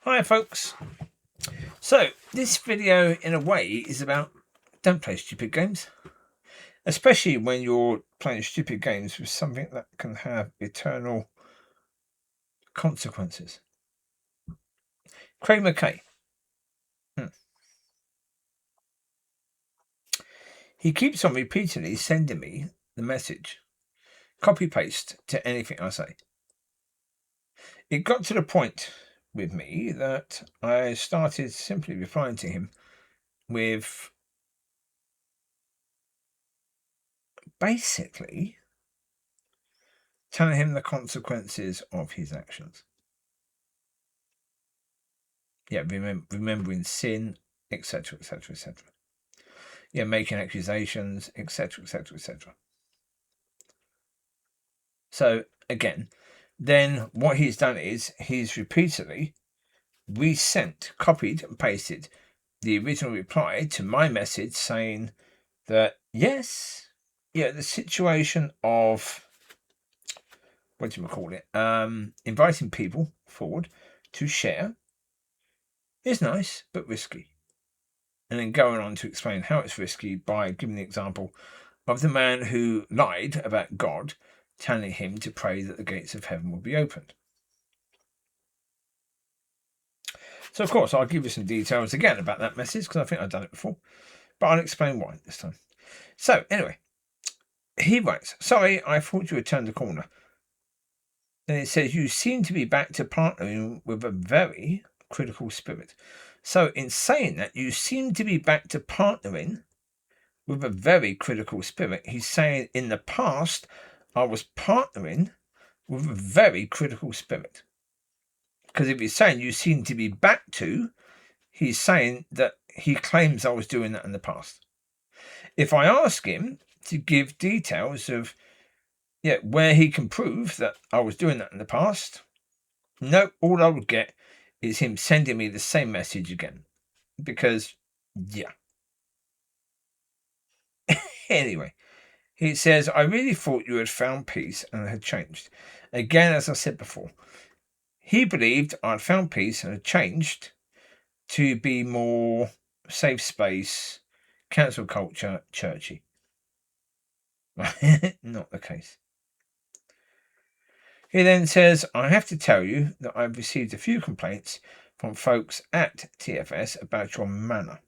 Hi folks. So this video in a way is about don't play stupid games, especially when you're playing stupid games with something that can have eternal consequences. Craig McKay. He keeps on repeatedly sending me the message, copy paste to anything I say. It got to the point with me that I started simply replying to him with basically telling him the consequences of his actions. Yeah, remembering sin, etc., etc., etc. Yeah, making accusations, etc., etc., etc. So again, then what he's done is he's repeatedly resent, copied and pasted the original reply to my message saying that yes, yeah, the situation of what do you call it? Inviting people forward to share is nice but risky. And then going on to explain how it's risky by giving the example of the man who lied about God, telling him to pray that the gates of heaven will be opened. So, of course, I'll give you some details again about that message because I think I've done it before, but I'll explain why this time. So, anyway, he writes, "Sorry, I thought you had turned the corner." Then it says, "You seem to be back to partnering with a very critical spirit." So, in saying that, you seem to be back to partnering with a very critical spirit. He's saying in the past, I was partnering with a very critical spirit. Because if he's saying you seem to be back to, he's saying that he claims I was doing that in the past. If I ask him to give details of where he can prove that I was doing that in the past, no, all I would get is him sending me the same message again. Because, yeah. Anyway, he says, "I really thought you had found peace and had changed." Again, as I said before, he believed I'd found peace and had changed to be more safe space, cancel culture, churchy. Not the case. He then says, "I have to tell you that I've received a few complaints from folks at TFS about your manner."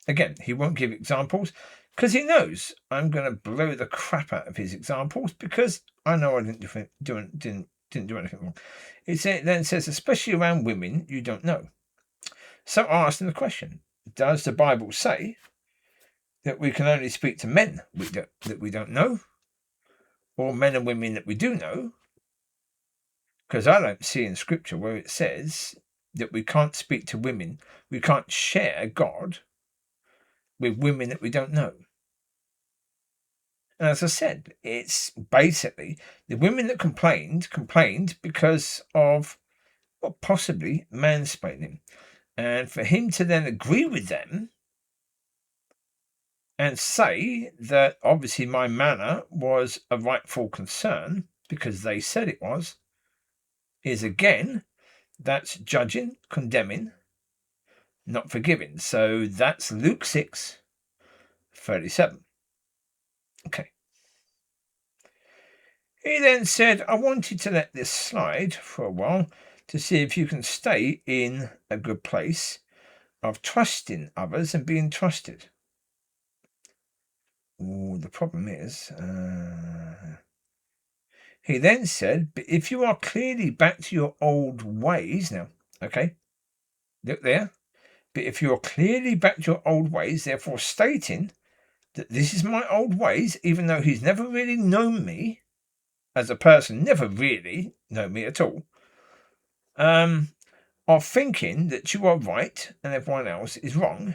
Again, he won't give examples because he knows I'm going to blow the crap out of his examples because I know I didn't do anything wrong. It then says, "Especially around women you don't know." So I asked him the question, does the Bible say that we can only speak to men that we don't know, or men and women that we do know? Because I don't see in Scripture where it says that we can't speak to women, we can't share God with women that we don't know. And as I said, it's basically the women that complained because of, well, possibly mansplaining. And for him to then agree with them and say that obviously my manner was a rightful concern because they said it was, is again, that's judging, condemning, not forgiving. So that's Luke 6:37. Okay. He then said, "I wanted to let this slide for a while to see if you can stay in a good place of trusting others and being trusted." Ooh, the problem is, he then said, "But if you are clearly back to your old ways," now, okay, look there, "but if you are clearly back to your old ways, therefore stating that this is my old ways, even though he's never really known me as a person, never really known me at all, are thinking that you are right and everyone else is wrong,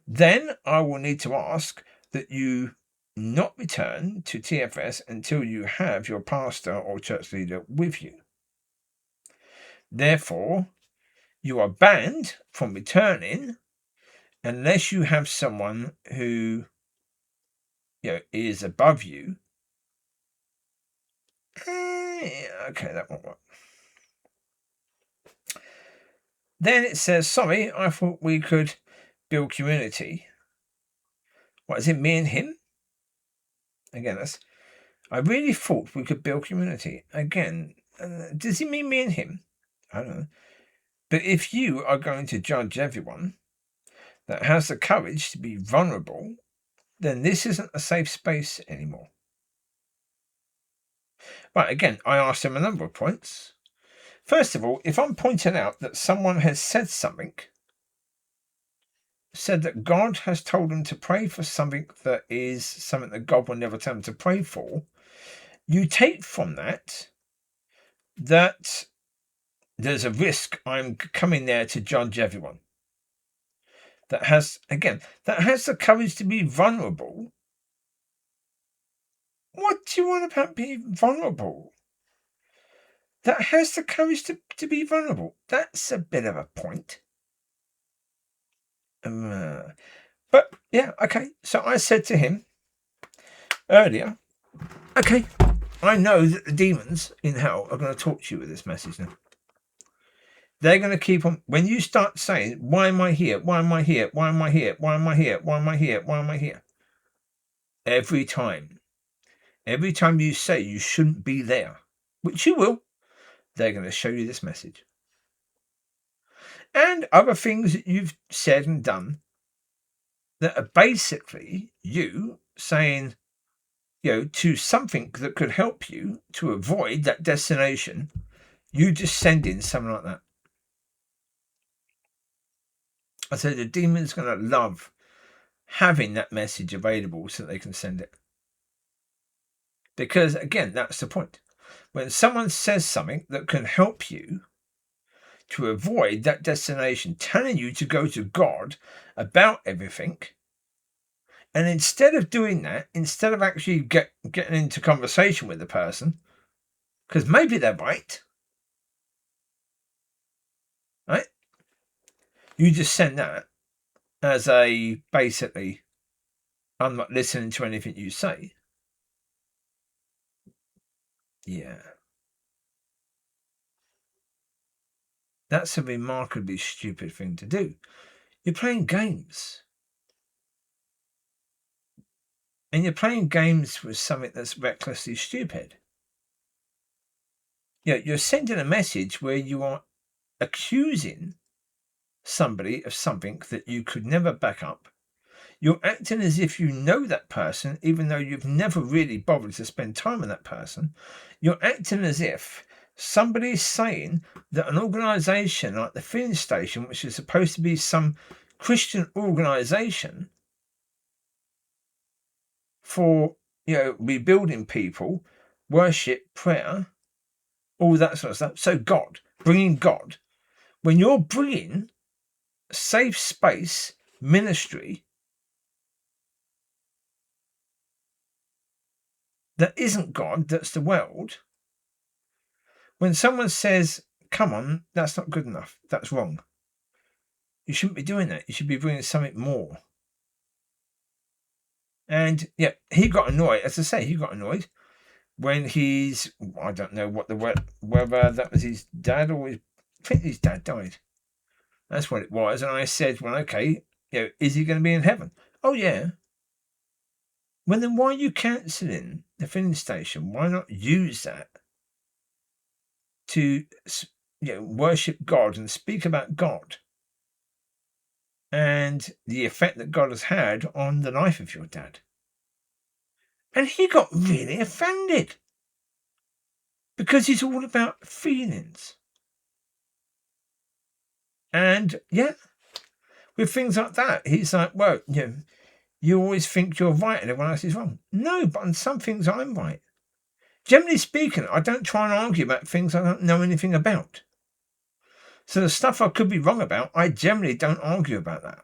then I will need to ask that you not return to TFS until you have your pastor or church leader with you. Therefore, you are banned from returning unless you have someone who is above you." Okay, that won't work. Then it says, sorry, I thought we could build community. What, is it me and him? Again, I really thought we could build community. Again, does he mean me and him? I don't know. But if you are going to judge everyone that has the courage to be vulnerable, then this isn't a safe space anymore. Right, again, I asked him a number of points. First of all, if I'm pointing out that someone has said that God has told them to pray for something that is something that God will never tell them to pray for, you take from that there's a risk I'm coming there to judge everyone. That has the courage to be vulnerable. What do you want about being vulnerable? That has the courage to be vulnerable. That's a bit of a point. But yeah, okay. So I said to him earlier, okay, I know that the demons in hell are going to talk to you with this message now. They're going to keep on. When you start saying, why am I here? Why am I here? Why am I here? Why am I here? Why am I here? Why am I here? Every time you say you shouldn't be there, which you will, they're going to show you this message. And other things that you've said and done that are basically you saying, to something that could help you to avoid that destination, you just send in something like that. I said the demon's going to love having that message available so they can send it. Because, again, that's the point. When someone says something that can help you to avoid that destination, telling you to go to God about everything, and instead of doing that, instead of actually getting into conversation with the person, because maybe they're right, you just send that as a basically, I'm not listening to anything you say. Yeah. That's a remarkably stupid thing to do. You're playing games. And you're playing games with something that's recklessly stupid. You're sending a message where you are accusing somebody of something that you could never back up. You're acting as if you know that person, even though you've never really bothered to spend time with that person. You're acting as if somebody's saying that an organisation like the filling station, which is supposed to be some Christian organisation for, rebuilding people, worship, prayer, all that sort of stuff. So bringing God, when you're bringing safe space ministry that isn't God, that's the world. When someone says, come on, that's not good enough, that's wrong, you shouldn't be doing that. You should be bringing something more. And yeah, he got annoyed. As I say, he got annoyed when I don't know what whether that was his dad or I think his dad died. That's what it was. And I said, well, okay, is he going to be in heaven? Oh, yeah. Well, then why are you cancelling the filling station? Why not use that to worship God and speak about God and the effect that God has had on the life of your dad? And he got really offended because he's all about feelings. And yeah, with things like that, he's like, well, you always think you're right and everyone else is wrong. No, but on some things I'm right. Generally speaking, I don't try and argue about things I don't know anything about. So the stuff I could be wrong about, I generally don't argue about that.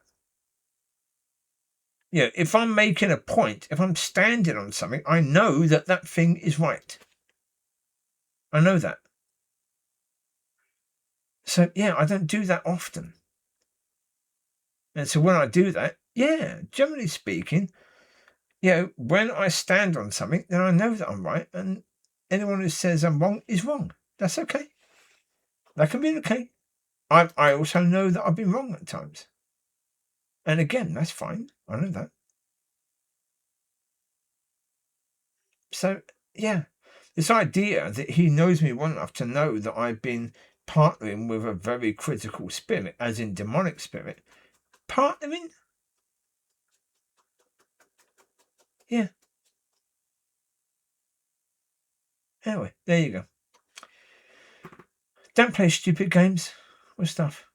If I'm making a point, if I'm standing on something, I know that thing is right. I know that. So yeah, I don't do that often. And so when I do that, generally speaking, when I stand on something, then I know that I'm right. And anyone who says I'm wrong is wrong. That's okay. That can be okay. I also know that I've been wrong at times. And again, that's fine. I know that. So, yeah, this idea that he knows me well enough to know that I've been partnering with a very critical spirit, as in demonic spirit. Partnering? Yeah. Anyway, there you go. Don't play stupid games with stuff.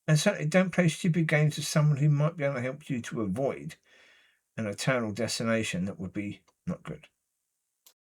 And certainly don't play stupid games with someone who might be able to help you to avoid an eternal destination that would be not good.